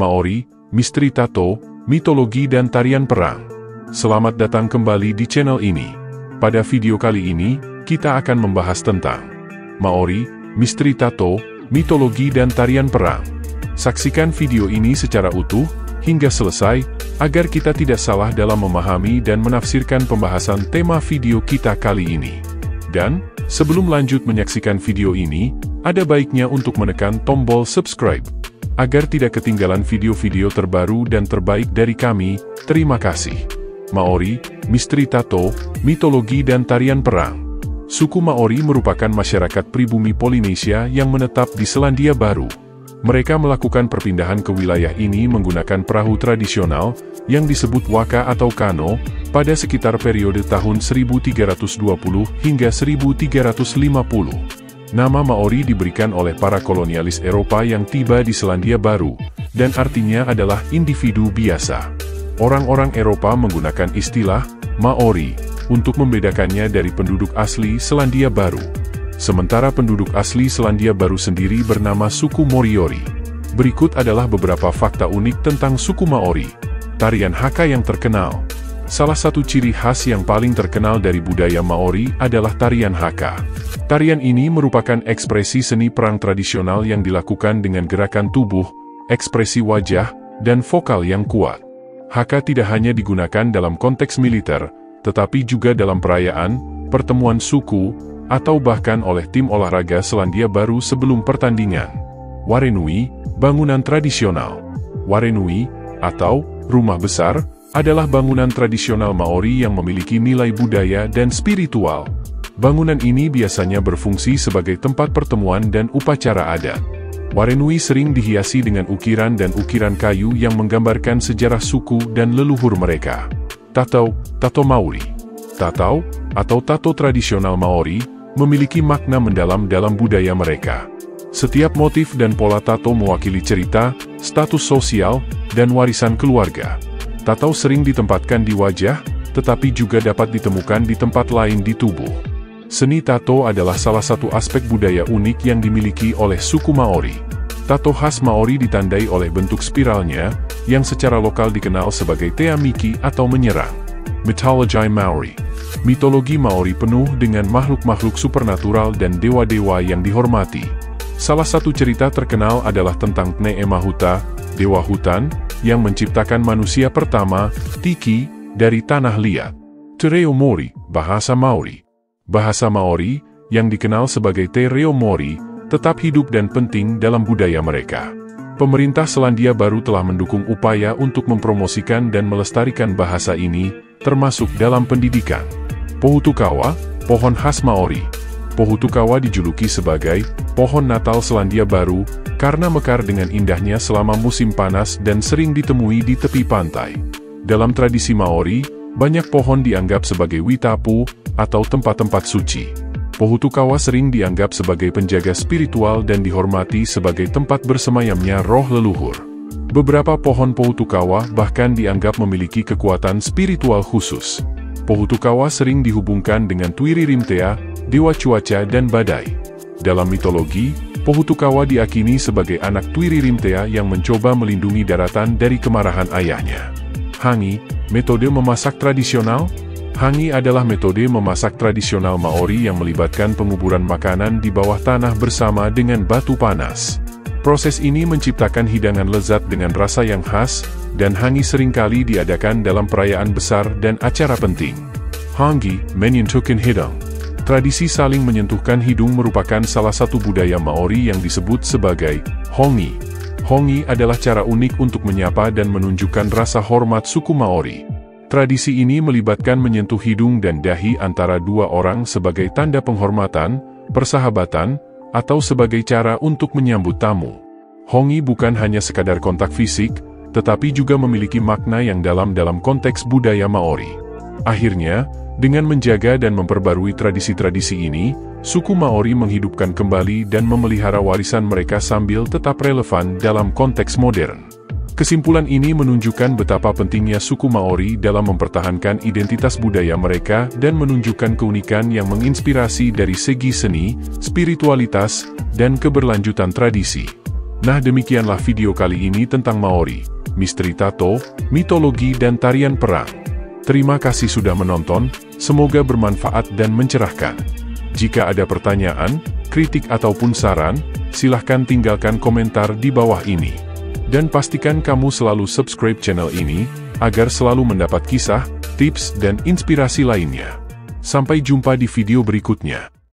Maori, misteri tato, mitologi dan tarian perang. Selamat datang kembali di channel ini. Pada video kali ini, kita akan membahas tentang Maori, misteri tato, mitologi dan tarian perang. Saksikan video ini secara utuh hingga selesai, agar kita tidak salah dalam memahami dan menafsirkan pembahasan tema video kita kali ini. Dan, sebelum lanjut menyaksikan video ini, ada baiknya untuk menekan tombol subscribe, agar tidak ketinggalan video-video terbaru dan terbaik dari kami. Terima kasih. Maori, misteri tato, mitologi dan tarian perang. Suku Maori merupakan masyarakat pribumi Polinesia yang menetap di Selandia Baru. Mereka melakukan perpindahan ke wilayah ini menggunakan perahu tradisional, yang disebut waka atau kano, pada sekitar periode tahun 1320 hingga 1350. Nama Maori diberikan oleh para kolonialis Eropa yang tiba di Selandia Baru, dan artinya adalah individu biasa. Orang-orang Eropa menggunakan istilah Maori untuk membedakannya dari penduduk asli Selandia Baru. Sementara penduduk asli Selandia Baru sendiri bernama suku Moriori. Berikut adalah beberapa fakta unik tentang suku Maori. Tarian Haka yang terkenal. Salah satu ciri khas yang paling terkenal dari budaya Maori adalah tarian Haka. Tarian ini merupakan ekspresi seni perang tradisional yang dilakukan dengan gerakan tubuh, ekspresi wajah, dan vokal yang kuat. Haka tidak hanya digunakan dalam konteks militer, tetapi juga dalam perayaan, pertemuan suku, atau bahkan oleh tim olahraga Selandia Baru sebelum pertandingan. Warenui, bangunan tradisional. Warenui, atau rumah besar, adalah bangunan tradisional Maori yang memiliki nilai budaya dan spiritual. Bangunan ini biasanya berfungsi sebagai tempat pertemuan dan upacara adat. Warenui sering dihiasi dengan ukiran dan ukiran kayu yang menggambarkan sejarah suku dan leluhur mereka. Tato Maori. Tato, atau tato tradisional Maori, memiliki makna mendalam dalam budaya mereka. Setiap motif dan pola tato mewakili cerita, status sosial, dan warisan keluarga. Tato sering ditempatkan di wajah, tetapi juga dapat ditemukan di tempat lain di tubuh. Seni tato adalah salah satu aspek budaya unik yang dimiliki oleh suku Maori. Tato khas Maori ditandai oleh bentuk spiralnya, yang secara lokal dikenal sebagai Te Amiki atau menyerang. Mythology Maori. Mitologi Maori penuh dengan makhluk-makhluk supernatural dan dewa-dewa yang dihormati. Salah satu cerita terkenal adalah tentang Tne Mahuta, dewa hutan, yang menciptakan manusia pertama, Tiki, dari tanah liat. Te Reo Mori, bahasa Maori. Bahasa Maori, yang dikenal sebagai Te Reo Mori, tetap hidup dan penting dalam budaya mereka. Pemerintah Selandia Baru telah mendukung upaya untuk mempromosikan dan melestarikan bahasa ini, termasuk dalam pendidikan. Pohutukawa, pohon khas Maori. Pohutukawa dijuluki sebagai pohon Natal Selandia Baru, karena mekar dengan indahnya selama musim panas dan sering ditemui di tepi pantai. Dalam tradisi Maori, banyak pohon dianggap sebagai witapu, atau tempat-tempat suci. Pohutukawa sering dianggap sebagai penjaga spiritual dan dihormati sebagai tempat bersemayamnya roh leluhur. Beberapa pohon Pohutukawa bahkan dianggap memiliki kekuatan spiritual khusus. Pohutukawa sering dihubungkan dengan Twiri Rimtea, dewa cuaca dan badai. Dalam mitologi, Pohutukawa diakini sebagai anak Twiri Rimtea yang mencoba melindungi daratan dari kemarahan ayahnya. Hangi, metode memasak tradisional. Hangi adalah metode memasak tradisional Maori yang melibatkan penguburan makanan di bawah tanah bersama dengan batu panas. Proses ini menciptakan hidangan lezat dengan rasa yang khas, dan hangi seringkali diadakan dalam perayaan besar dan acara penting. Hangi, menyentuhkan hidung. Tradisi saling menyentuhkan hidung merupakan salah satu budaya Maori yang disebut sebagai hongi. Hongi adalah cara unik untuk menyapa dan menunjukkan rasa hormat suku Maori. Tradisi ini melibatkan menyentuh hidung dan dahi antara dua orang sebagai tanda penghormatan, persahabatan, atau sebagai cara untuk menyambut tamu. Hongi bukan hanya sekadar kontak fisik, tetapi juga memiliki makna yang dalam konteks budaya Maori. Akhirnya, dengan menjaga dan memperbarui tradisi-tradisi ini, suku Maori menghidupkan kembali dan memelihara warisan mereka sambil tetap relevan dalam konteks modern. Kesimpulan ini menunjukkan betapa pentingnya suku Maori dalam mempertahankan identitas budaya mereka dan menunjukkan keunikan yang menginspirasi dari segi seni, spiritualitas, dan keberlanjutan tradisi. Nah, demikianlah video kali ini tentang Maori, misteri tato, mitologi dan tarian perang. Terima kasih sudah menonton, semoga bermanfaat dan mencerahkan. Jika ada pertanyaan, kritik ataupun saran, silahkan tinggalkan komentar di bawah ini. Dan pastikan kamu selalu subscribe channel ini, agar selalu mendapat kisah, tips dan inspirasi lainnya. Sampai jumpa di video berikutnya.